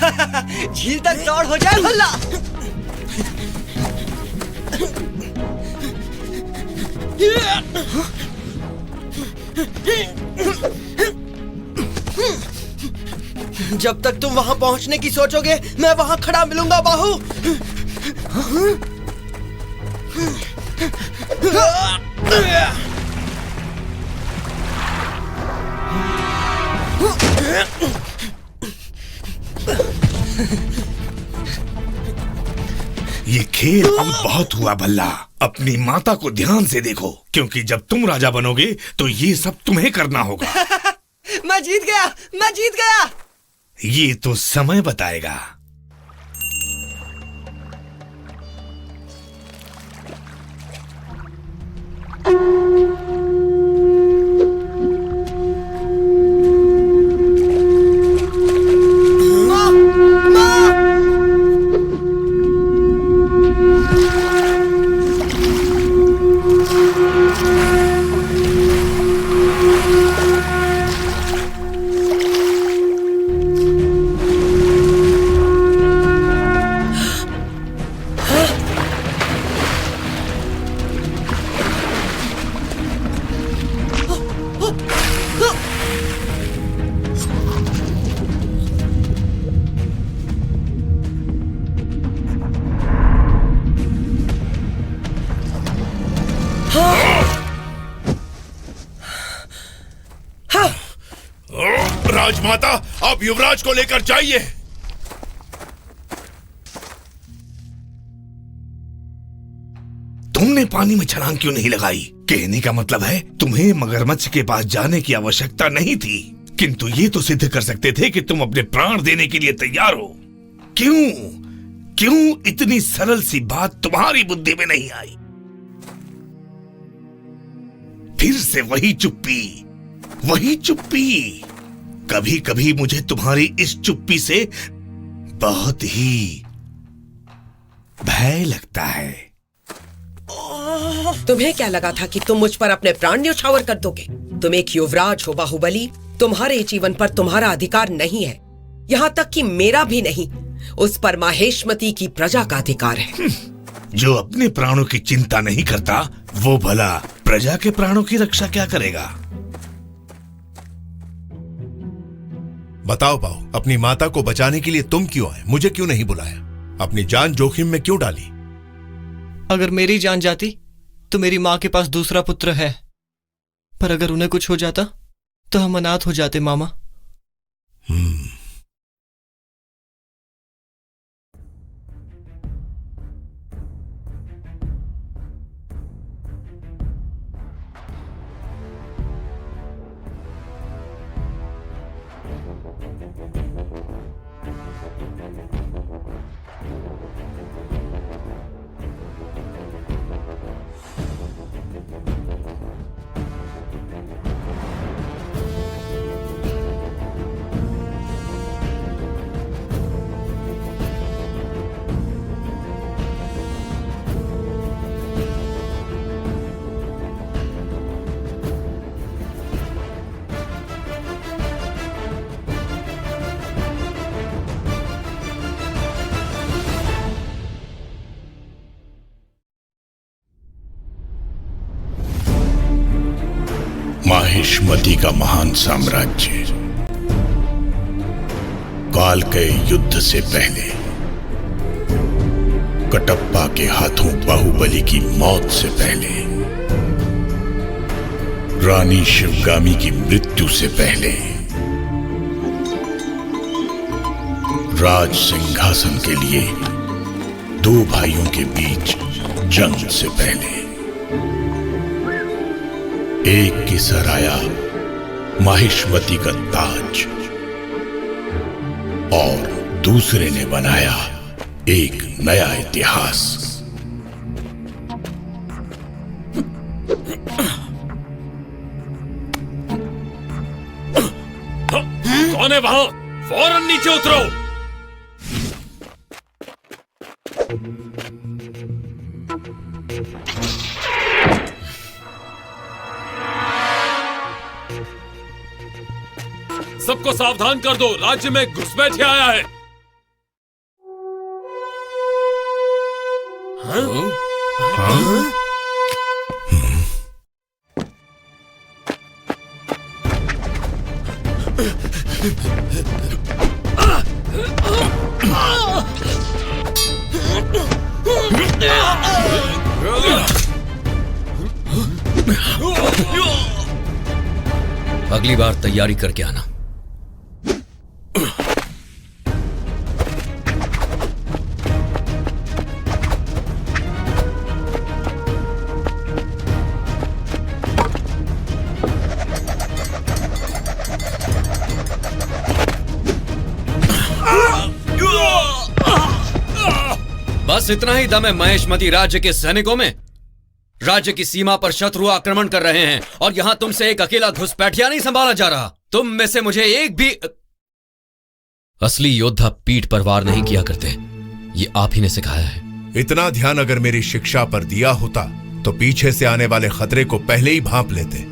झील तक दौड़ हो जाए भल्ला। जब तक तुम वहां पहुंचने की सोचोगे, मैं वहां खड़ा मिलूंगा बाहु। ये खेल अब बहुत हुआ भल्ला। अपनी माता को ध्यान से देखो, क्योंकि जब तुम राजा बनोगे तो ये सब तुम्हें करना होगा। मैं जीत गया, मैं जीत गया। ये तो समय बताएगा। राजमाता, आप युवराज को लेकर जाइए। तुमने पानी में छलांग क्यों नहीं लगाई? कहने का मतलब है तुम्हें मगरमच्छ के पास जाने की आवश्यकता नहीं थी, किंतु ये तो सिद्ध कर सकते थे कि तुम अपने प्राण देने के लिए तैयार हो। क्यों क्यों इतनी सरल सी बात तुम्हारी बुद्धि में नहीं आई? फिर से वही चुप्पी, वही चुप्पी। कभी कभी मुझे तुम्हारी इस चुप्पी से बहुत ही भय लगता है। तुम्हें क्या लगा था कि तुम मुझ पर अपने प्राण न्यौछावर कर दोगे? तुम एक युवराज हो बाहुबली। तुम्हारे जीवन पर तुम्हारा अधिकार नहीं है, यहाँ तक कि मेरा भी नहीं। उस पर माहेशमती की प्रजा का अधिकार है। जो अपने प्राणों की चिंता नहीं करता, वो भला प्रजा के प्राणों की रक्षा क्या करेगा? बताओ बाहु, अपनी माता को बचाने के लिए तुम क्यों आए? मुझे क्यों नहीं बुलाया? अपनी जान जोखिम में क्यों डाली? अगर मेरी जान जाती तो मेरी माँ के पास दूसरा पुत्र है, पर अगर उन्हें कुछ हो जाता तो हम अनाथ हो जाते मामा। माहिष्मती का महान साम्राज्य काल के युद्ध से पहले, कटप्पा के हाथों बाहुबली की मौत से पहले, रानी शिवगामी की मृत्यु से पहले, राज सिंहासन के लिए दो भाइयों के बीच जंग से पहले, एक की सर आया माहिष्मती का ताज और दूसरे ने बनाया एक नया इतिहास। कौन है वहां? फौरन नीचे उतरो। सबको सावधान कर दो, राज्य में घुसपैठिया आया है। अगली बार तैयारी करके आना। बस इतना ही दम है महेशमती राज्य के सैनिकों में। राज्य की सीमा पर शत्रु आक्रमण कर रहे हैं और यहां तुमसे एक अकेला घुसपैठिया नहीं संभाला जा रहा। तुम में से मुझे एक भी असली योद्धा पीठ पर वार नहीं किया करते, ये आप ही ने सिखाया है। इतना ध्यान अगर मेरी शिक्षा पर दिया होता तो पीछे से आने वाले खतरे को पहले ही भांप लेते।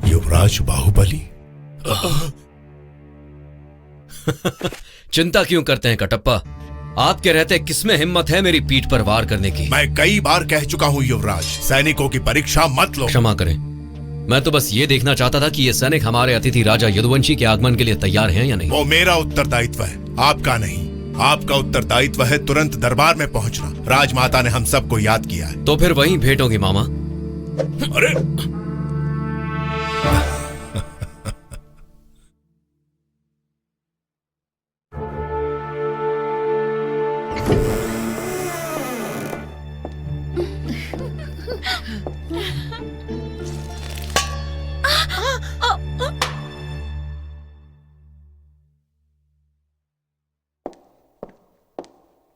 युवराज बाहुबली। चिंता क्यों करते हैं कटप्पा? आपके रहते किसमें हिम्मत है मेरी पीठ पर वार करने की? मैं कई बार कह चुका हूं युवराज, सैनिकों की परीक्षा मत लो। क्षमा करें, मैं तो बस ये देखना चाहता था कि ये सैनिक हमारे अतिथि राजा यदुवंशी के आगमन के लिए तैयार हैं या नहीं। वो मेरा उत्तरदायित्व है, आपका नहीं। आपका उत्तरदायित्व है तुरंत दरबार में पहुंचना। राजमाता ने हम सबको याद किया है। तो फिर वहीं भेंट होगी मामा। अरे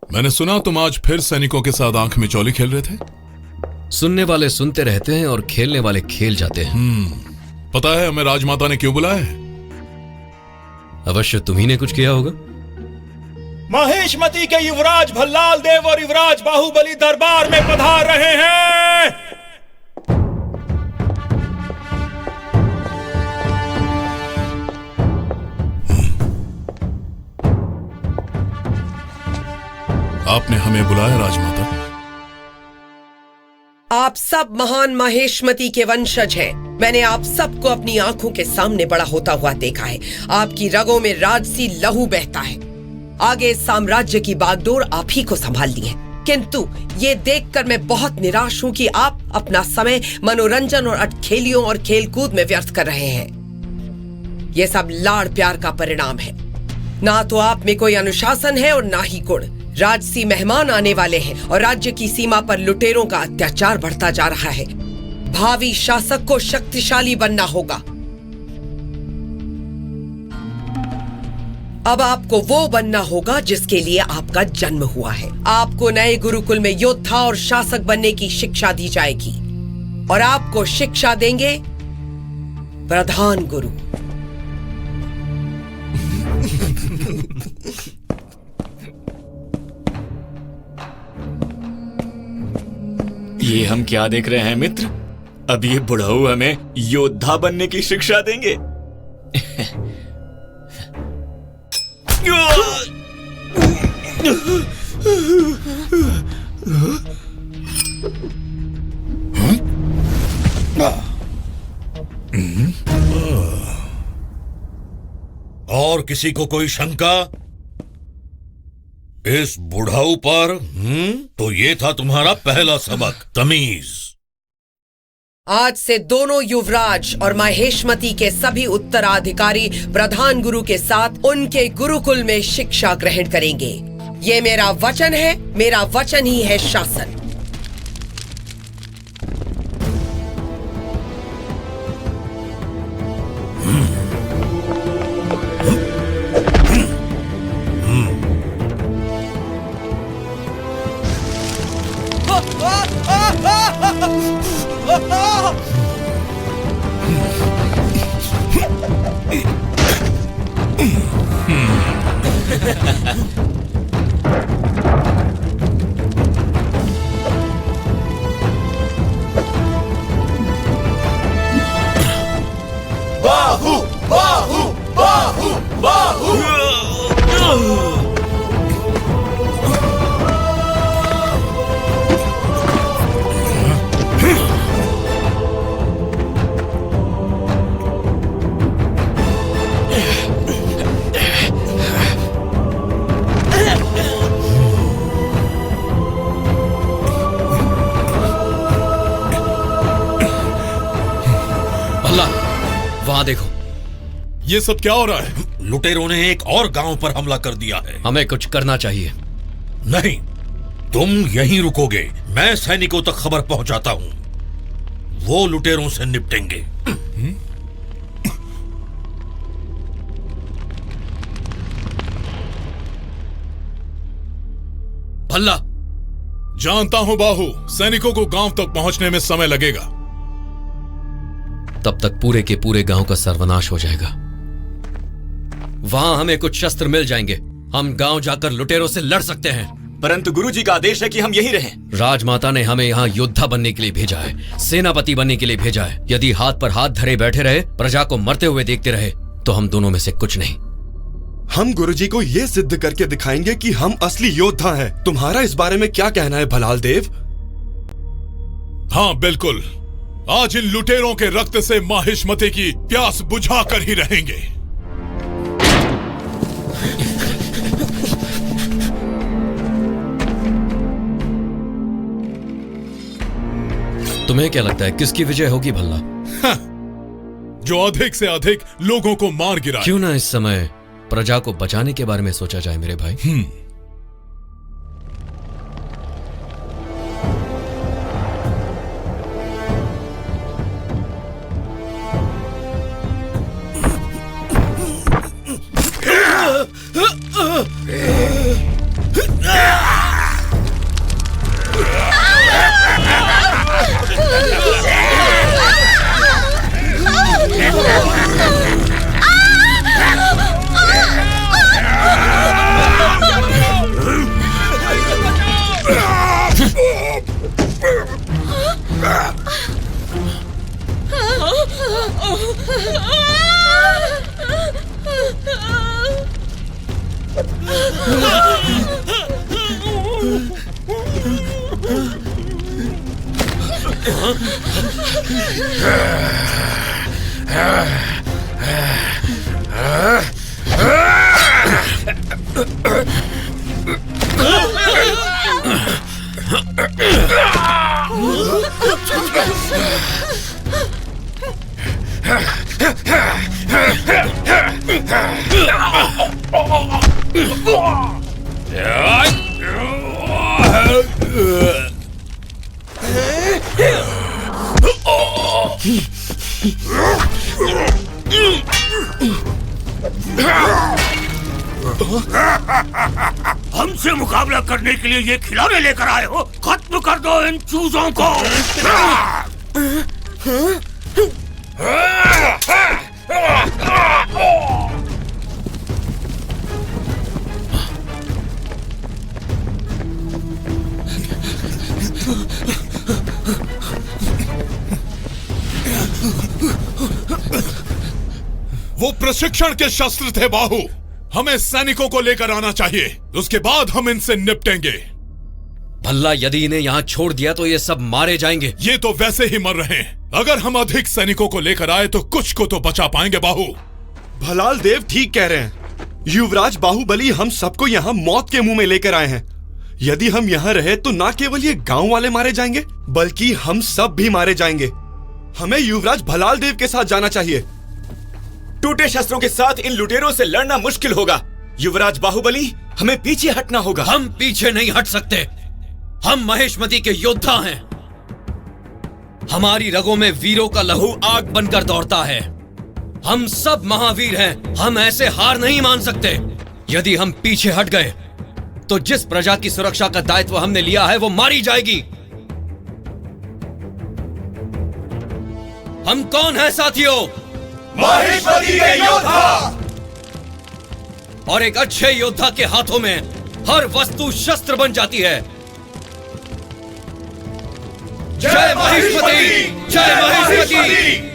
मैंने सुना तुम आज फिर सैनिकों के साथ आंख में चौली खेल रहे थे। सुनने वाले सुनते रहते हैं और खेलने वाले खेल जाते हैं। पता है हमें राजमाता ने क्यों बुलाया है? अवश्य तुम्ही ने कुछ किया होगा। महेशमती के युवराज भल्लाल देव और युवराज बाहुबली दरबार में पधार रहे हैं। आपने हमें बुलाया राजमाता? आप सब महान महेशमती के वंशज हैं। मैंने आप सबको अपनी आंखों के सामने बड़ा होता हुआ देखा है। आपकी रगों में राजसी लहू बहता है। आगे साम्राज्य की बागडोर आप ही को संभालनी है। किंतु ये देखकर मैं बहुत निराश हूं कि आप अपना समय मनोरंजन और अटखेलियों और खेलकूद में व्यर्थ कर रहे हैं। ये सब लाड़ प्यार का परिणाम है। ना तो आप में कोई अनुशासन है और ना ही गुण। राजसी मेहमान आने वाले हैं और राज्य की सीमा पर लुटेरों का अत्याचार बढ़ता जा रहा है। भावी शासक को शक्तिशाली बनना होगा। अब आपको वो बनना होगा जिसके लिए आपका जन्म हुआ है। आपको नए गुरुकुल में योद्धा और शासक बनने की शिक्षा दी जाएगी और आपको शिक्षा देंगे प्रधान गुरु। ये हम क्या देख रहे हैं मित्र? अब ये बुढ़ऊ हमें योद्धा बनने की शिक्षा देंगे। और किसी को कोई शंका इस बुढ़ाऊ पर? तो ये था तुम्हारा पहला सबक, तमीज। आज से दोनों युवराज और महेशमती के सभी उत्तराधिकारी प्रधान गुरु के साथ उनके गुरुकुल में शिक्षा ग्रहण करेंगे। ये मेरा वचन है, मेरा वचन ही है शासन। देखो। ये सब क्या हो रहा है? लुटेरों ने एक और गांव पर हमला कर दिया है। हमें कुछ करना चाहिए। नहीं, तुम यहीं रुकोगे। मैं सैनिकों तक खबर पहुंचाता हूं, वो लुटेरों से निपटेंगे। भल्ला, जानता हूं बाहु, सैनिकों को गांव तक पहुंचने में समय लगेगा। तब तक पूरे के पूरे गांव का सर्वनाश हो जाएगा। वहां हमें कुछ शस्त्र मिल जाएंगे। हम गांव जाकर लुटेरों से लड़ सकते हैं। परंतु गुरुजी का आदेश है कि हम यहीं रहें। राजमाता ने हमें यहाँ योद्धा बनने के लिए भेजा है, सेनापति बनने के लिए भेजा है। यदि हाथ पर हाथ धरे बैठे रहे, प्रजा को मरते हुए देखते रहे, तो हम दोनों में से कुछ नहीं। हम गुरुजी को ये सिद्ध करके दिखाएंगे कि हम असली योद्धा हैं। तुम्हारा इस बारे में क्या कहना है भलाल देव? हाँ बिल्कुल, आज इन लुटेरों के रक्त से माहिष्मती की प्यास बुझा कर ही रहेंगे। तुम्हें क्या लगता है किसकी विजय होगी भल्ला? जो अधिक से अधिक लोगों को मार गिराए। क्यों ना इस समय प्रजा को बचाने के बारे में सोचा जाए मेरे भाई। हमसे मुकाबला करने के लिए ये खिलौने लेकर आए हो? खत्म कर दो इन चूजों को। वो प्रशिक्षण के शस्त्र थे बाहु। हमें सैनिकों को लेकर आना चाहिए, उसके बाद हम इनसे निपटेंगे। भल्ला, यदि इन्हें यहाँ छोड़ दिया तो ये सब मारे जाएंगे। ये तो वैसे ही मर रहे हैं। अगर हम अधिक सैनिकों को लेकर आए तो कुछ को तो बचा पाएंगे बाहु। भलाल देव ठीक कह रहे हैं। युवराज बाहुबली हम सबको यहाँ मौत के मुंह में लेकर आए हैं। यदि हम यहाँ रहे तो ना केवल ये गांव वाले मारे जाएंगे, बल्कि हम सब भी मारे जाएंगे। हमें युवराज भलाल देव के साथ जाना चाहिए। टूटे शस्त्रों के साथ इन लुटेरों से लड़ना मुश्किल होगा। युवराज बाहुबली, हमें पीछे हटना होगा। हम पीछे नहीं हट सकते। हम महेशमती के योद्धा हैं। हमारी रगों में वीरों का लहू आग बनकर दौड़ता है। हम सब महावीर हैं। हम ऐसे हार नहीं मान सकते। यदि हम पीछे हट गए तो जिस प्रजा की सुरक्षा का दायित्व हमने लिया है वो मारी जाएगी। हम कौन है साथियों? महेशमती के योद्धा। और एक अच्छे योद्धा के हाथों में हर वस्तु शस्त्र बन जाती है। जय महेशमती! जय महेशमती!